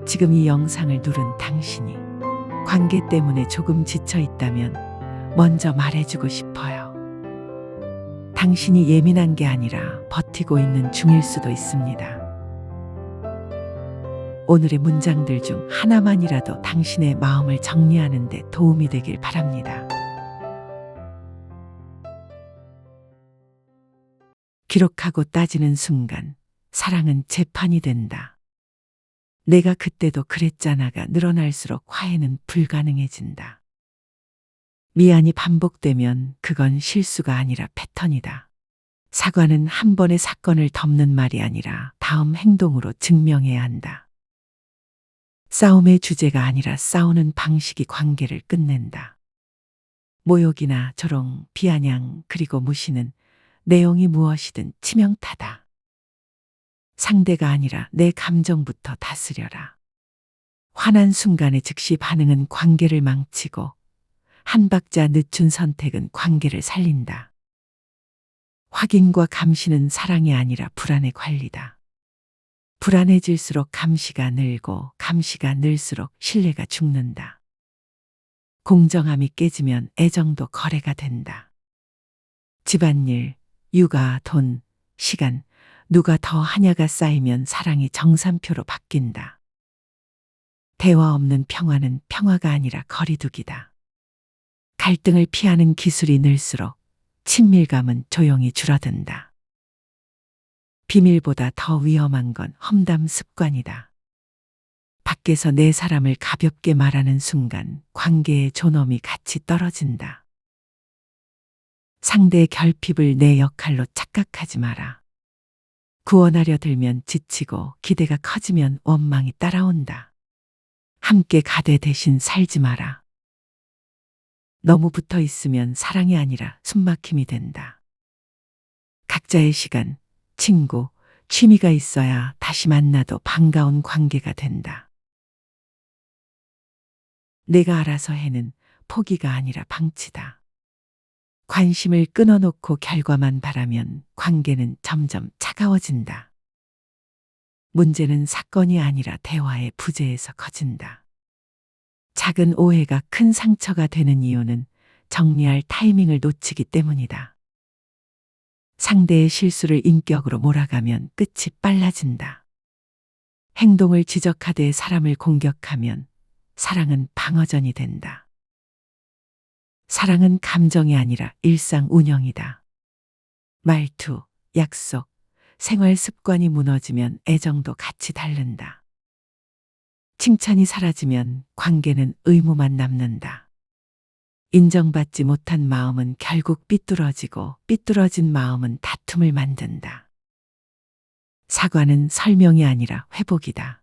지금 이 영상을 누른 당신이 관계 때문에 조금 지쳐 있다면 먼저 말해주고 싶어요. 당신이 예민한 게 아니라 버티고 있는 중일 수도 있습니다. 오늘의 문장들 중 하나만이라도 당신의 마음을 정리하는 데 도움이 되길 바랍니다. 기록하고 따지는 순간 사랑은 재판이 된다. 내가 그때도 그랬잖아가 늘어날수록 화해는 불가능해진다. 미안이 반복되면 그건 실수가 아니라 패턴이다. 사과는 한 번의 사건을 덮는 말이 아니라 다음 행동으로 증명해야 한다. 싸움의 주제가 아니라 싸우는 방식이 관계를 끝낸다. 모욕이나 조롱, 비아냥, 그리고 무시는 내용이 무엇이든 치명타다. 상대가 아니라 내 감정부터 다스려라. 화난 순간의 즉시 반응은 관계를 망치고 한 박자 늦춘 선택은 관계를 살린다. 확인과 감시는 사랑이 아니라 불안의 관리다. 불안해질수록 감시가 늘고 감시가 늘수록 신뢰가 죽는다. 공정함이 깨지면 애정도 거래가 된다. 집안일, 육아, 돈, 시간, 누가 더 하냐가 쌓이면 사랑이 정산표로 바뀐다. 대화 없는 평화는 평화가 아니라 거리두기다. 갈등을 피하는 기술이 늘수록 친밀감은 조용히 줄어든다. 비밀보다 더 위험한 건 험담 습관이다. 밖에서 내 사람을 가볍게 말하는 순간 관계의 존엄이 같이 떨어진다. 상대의 결핍을 내 역할로 착각하지 마라. 구원하려 들면 지치고 기대가 커지면 원망이 따라온다. 함께 가되 대신 살지 마라. 너무 붙어 있으면 사랑이 아니라 숨막힘이 된다. 각자의 시간, 친구, 취미가 있어야 다시 만나도 반가운 관계가 된다. 내가 알아서 해는 포기가 아니라 방치다. 관심을 끊어놓고 결과만 바라면 관계는 점점 차가워진다. 문제는 사건이 아니라 대화의 부재에서 커진다. 작은 오해가 큰 상처가 되는 이유는 정리할 타이밍을 놓치기 때문이다. 상대의 실수를 인격으로 몰아가면 끝이 빨라진다. 행동을 지적하되 사람을 공격하면 사랑은 방어전이 된다. 사랑은 감정이 아니라 일상 운영이다. 말투, 약속, 생활 습관이 무너지면 애정도 같이 닳는다. 칭찬이 사라지면 관계는 의무만 남는다. 인정받지 못한 마음은 결국 삐뚤어지고 삐뚤어진 마음은 다툼을 만든다. 사과는 설명이 아니라 회복이다.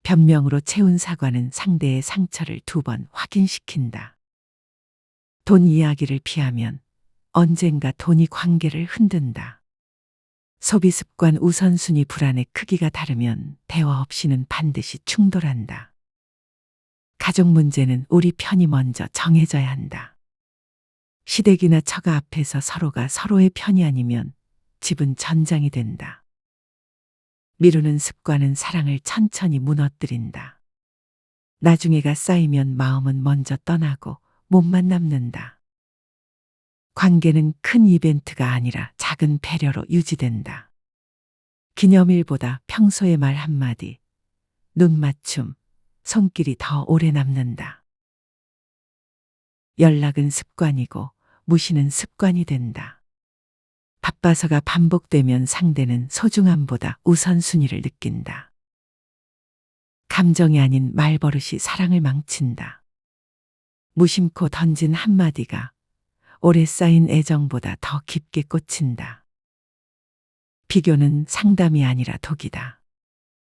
변명으로 채운 사과는 상대의 상처를 2번 확인시킨다. 돈 이야기를 피하면 언젠가 돈이 관계를 흔든다. 소비 습관 우선순위 불안의 크기가 다르면 대화 없이는 반드시 충돌한다. 가족 문제는 우리 편이 먼저 정해져야 한다. 시댁이나 처가 앞에서 서로가 서로의 편이 아니면 집은 전장이 된다. 미루는 습관은 사랑을 천천히 무너뜨린다. 나중에가 쌓이면 마음은 먼저 떠나고 몸만 남는다. 관계는 큰 이벤트가 아니라 작은 배려로 유지된다. 기념일보다 평소의 말 한마디, 눈 맞춤, 손길이 더 오래 남는다. 연락은 습관이고 무시는 습관이 된다. 바빠서가 반복되면 상대는 소중함보다 우선순위를 느낀다. 감정이 아닌 말버릇이 사랑을 망친다. 무심코 던진 한마디가 오래 쌓인 애정보다 더 깊게 꽂힌다. 비교는 상담이 아니라 독이다.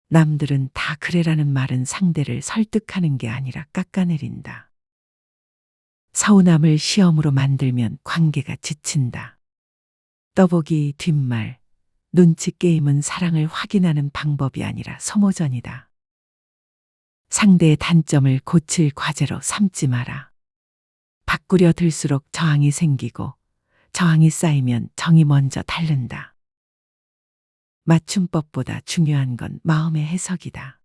남들은 다 그래라는 말은 상대를 설득하는 게 아니라 깎아내린다. 서운함을 시험으로 만들면 관계가 지친다. 떠보기, 뒷말, 눈치 게임은 사랑을 확인하는 방법이 아니라 소모전이다. 상대의 단점을 고칠 과제로 삼지 마라. 바꾸려 들수록 저항이 생기고 저항이 쌓이면 정이 먼저 닳는다. 맞춤법보다 중요한 건 마음의 해석이다.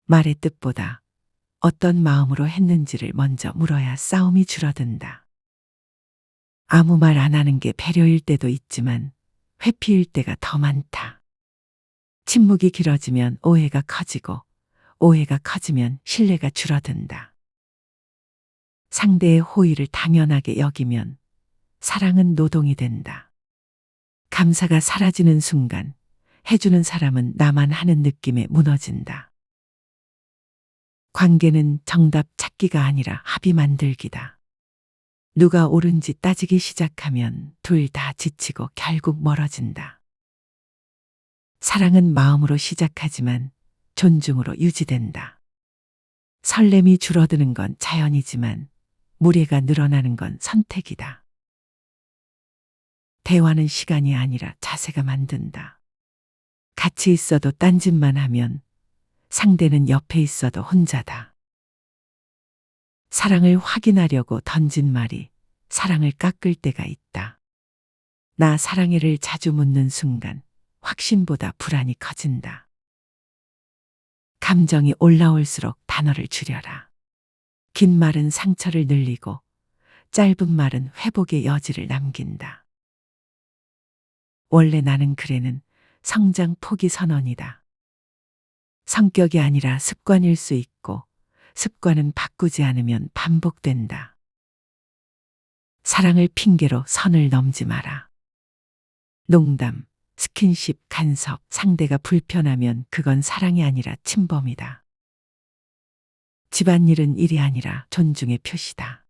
말의 뜻보다 어떤 마음으로 했는지를 먼저 물어야 싸움이 줄어든다. 아무 말 안 하는 게 배려일 때도 있지만 회피일 때가 더 많다. 침묵이 길어지면 오해가 커지고 오해가 커지면 신뢰가 줄어든다. 상대의 호의를 당연하게 여기면 사랑은 노동이 된다. 감사가 사라지는 순간 해주는 사람은 나만 하는 느낌에 무너진다. 관계는 정답 찾기가 아니라 합의 만들기다. 누가 옳은지 따지기 시작하면 둘 다 지치고 결국 멀어진다. 사랑은 마음으로 시작하지만 존중으로 유지된다. 설렘이 줄어드는 건 자연이지만 무례가 늘어나는 건 선택이다. 대화는 시간이 아니라 자세가 만든다. 같이 있어도 딴짓만 하면 상대는 옆에 있어도 혼자다. 사랑을 확인하려고 던진 말이 사랑을 깎을 때가 있다. 나 사랑해를 자주 묻는 순간 확신보다 불안이 커진다. 감정이 올라올수록 단어를 줄여라. 긴 말은 상처를 늘리고 짧은 말은 회복의 여지를 남긴다. 원래 나는 그래는 성장 포기 선언이다. 성격이 아니라 습관일 수 있고 습관은 바꾸지 않으면 반복된다. 사랑을 핑계로 선을 넘지 마라. 농담, 스킨십, 간섭, 상대가 불편하면 그건 사랑이 아니라 침범이다. 집안일은 일이 아니라 존중의 표시다.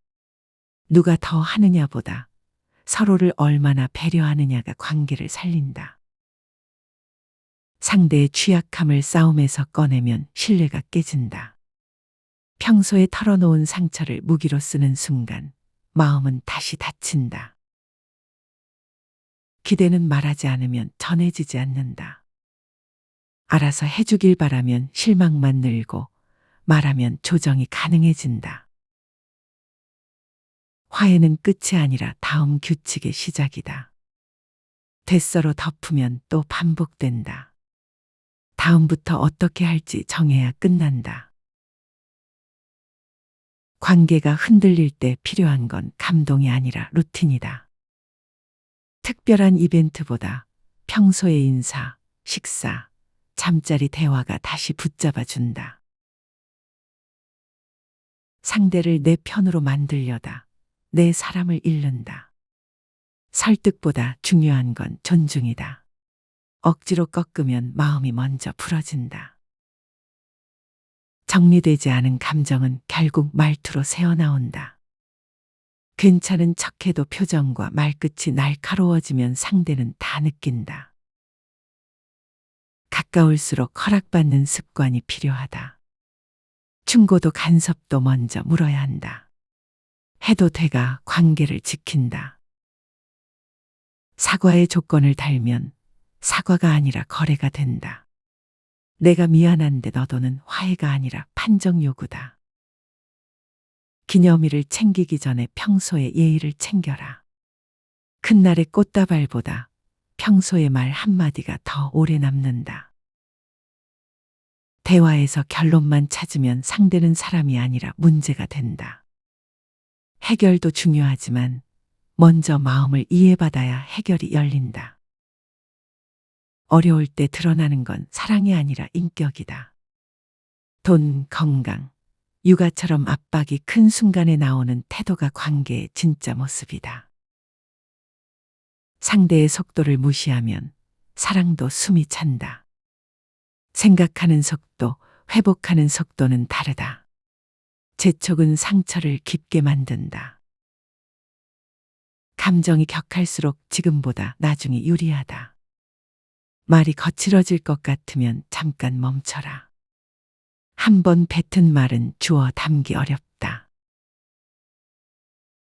누가 더 하느냐보다 서로를 얼마나 배려하느냐가 관계를 살린다. 상대의 취약함을 싸움에서 꺼내면 신뢰가 깨진다. 평소에 털어놓은 상처를 무기로 쓰는 순간 마음은 다시 다친다. 기대는 말하지 않으면 전해지지 않는다. 알아서 해주길 바라면 실망만 늘고 말하면 조정이 가능해진다. 화해는 끝이 아니라 다음 규칙의 시작이다. 대서로 덮으면 또 반복된다. 다음부터 어떻게 할지 정해야 끝난다. 관계가 흔들릴 때 필요한 건 감동이 아니라 루틴이다. 특별한 이벤트보다 평소의 인사, 식사, 잠자리 대화가 다시 붙잡아 준다. 상대를 내 편으로 만들려다 내 사람을 잃는다. 설득보다 중요한 건 존중이다. 억지로 꺾으면 마음이 먼저 풀어진다. 정리되지 않은 감정은 결국 말투로 새어나온다. 괜찮은 척해도 표정과 말끝이 날카로워지면 상대는 다 느낀다. 가까울수록 허락받는 습관이 필요하다. 충고도 간섭도 먼저 물어야 한다. 해도 돼가 관계를 지킨다. 사과의 조건을 달면 사과가 아니라 거래가 된다. 내가 미안한데 너도는 화해가 아니라 판정 요구다. 기념일을 챙기기 전에 평소의 예의를 챙겨라. 큰 날의 꽃다발보다 평소의 말 한마디가 더 오래 남는다. 대화에서 결론만 찾으면 상대는 사람이 아니라 문제가 된다. 해결도 중요하지만 먼저 마음을 이해받아야 해결이 열린다. 어려울 때 드러나는 건 사랑이 아니라 인격이다. 돈, 건강, 육아처럼 압박이 큰 순간에 나오는 태도가 관계의 진짜 모습이다. 상대의 속도를 무시하면 사랑도 숨이 찬다. 생각하는 속도, 회복하는 속도는 다르다. 재촉은 상처를 깊게 만든다. 감정이 격할수록 지금보다 나중이 유리하다. 말이 거칠어질 것 같으면 잠깐 멈춰라. 한 번 뱉은 말은 주워 담기 어렵다.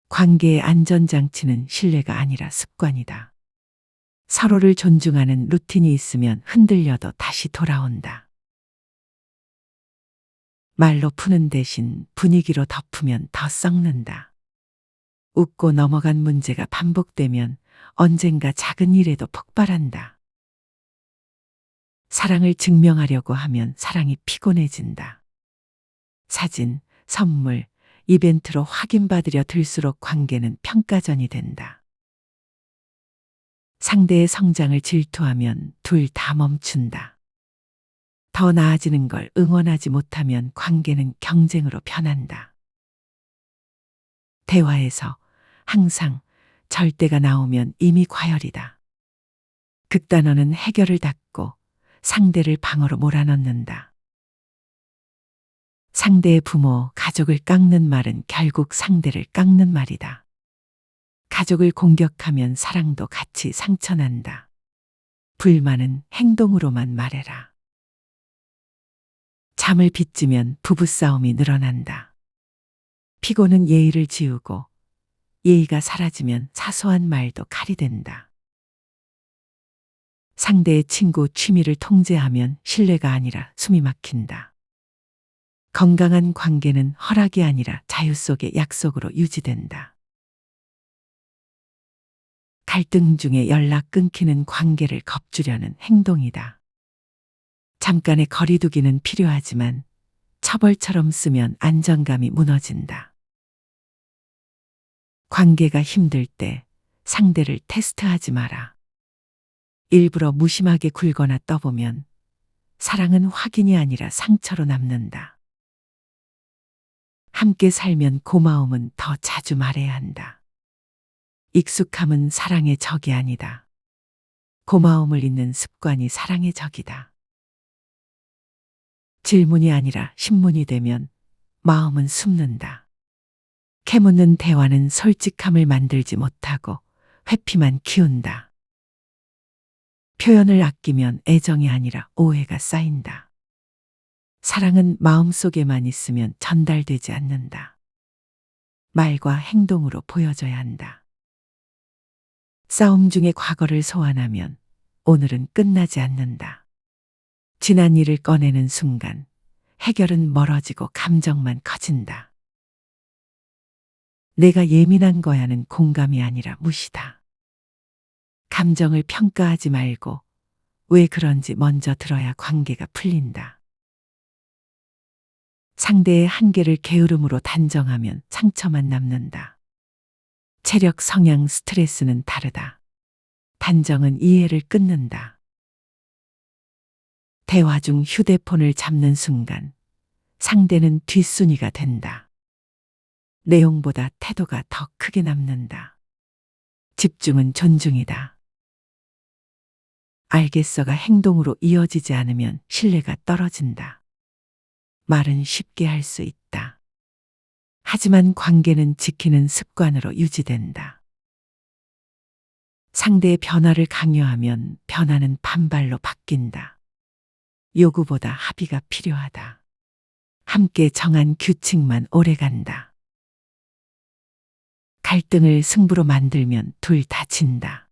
관계의 안전장치는 신뢰가 아니라 습관이다. 서로를 존중하는 루틴이 있으면 흔들려도 다시 돌아온다. 말로 푸는 대신 분위기로 덮으면 더 썩는다. 웃고 넘어간 문제가 반복되면 언젠가 작은 일에도 폭발한다. 사랑을 증명하려고 하면 사랑이 피곤해진다. 사진, 선물, 이벤트로 확인받으려 들수록 관계는 평가전이 된다. 상대의 성장을 질투하면 둘 다 멈춘다. 더 나아지는 걸 응원하지 못하면 관계는 경쟁으로 변한다. 대화에서 항상 절대가 나오면 이미 과열이다. 극단어는 해결을 닫고 상대를 방어로 몰아넣는다. 상대의 부모, 가족을 깎는 말은 결국 상대를 깎는 말이다. 가족을 공격하면 사랑도 같이 상처난다. 불만은 행동으로만 말해라. 잠을 빚지면 부부싸움이 늘어난다. 피곤은 예의를 지우고 예의가 사라지면 사소한 말도 칼이 된다. 상대의 친구 취미를 통제하면 신뢰가 아니라 숨이 막힌다. 건강한 관계는 허락이 아니라 자유 속의 약속으로 유지된다. 갈등 중에 연락 끊기는 관계를 겁주려는 행동이다. 잠깐의 거리두기는 필요하지만 처벌처럼 쓰면 안정감이 무너진다. 관계가 힘들 때 상대를 테스트하지 마라. 일부러 무심하게 굴거나 떠보면 사랑은 확인이 아니라 상처로 남는다. 함께 살면 고마움은 더 자주 말해야 한다. 익숙함은 사랑의 적이 아니다. 고마움을 잊는 습관이 사랑의 적이다. 질문이 아니라 신문이 되면 마음은 숨는다. 캐묻는 대화는 솔직함을 만들지 못하고 회피만 키운다. 표현을 아끼면 애정이 아니라 오해가 쌓인다. 사랑은 마음속에만 있으면 전달되지 않는다. 말과 행동으로 보여줘야 한다. 싸움 중에 과거를 소환하면 오늘은 끝나지 않는다. 지난 일을 꺼내는 순간 해결은 멀어지고 감정만 커진다. 내가 예민한 거야는 공감이 아니라 무시다. 감정을 평가하지 말고 왜 그런지 먼저 들어야 관계가 풀린다. 상대의 한계를 게으름으로 단정하면 상처만 남는다. 체력, 성향, 스트레스는 다르다. 단정은 이해를 끊는다. 대화 중 휴대폰을 잡는 순간 상대는 뒷순위가 된다. 내용보다 태도가 더 크게 남는다. 집중은 존중이다. 알겠어가 행동으로 이어지지 않으면 신뢰가 떨어진다. 말은 쉽게 할 수 있다. 하지만 관계는 지키는 습관으로 유지된다. 상대의 변화를 강요하면 변화는 반발로 바뀐다. 요구보다 합의가 필요하다. 함께 정한 규칙만 오래간다. 갈등을 승부로 만들면 둘 다 진다.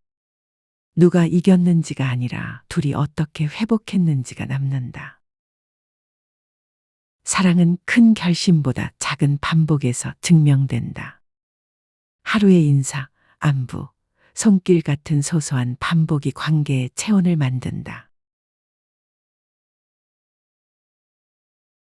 누가 이겼는지가 아니라 둘이 어떻게 회복했는지가 남는다. 사랑은 큰 결심보다 작은 반복에서 증명된다. 하루의 인사, 안부, 손길 같은 소소한 반복이 관계의 체온을 만든다.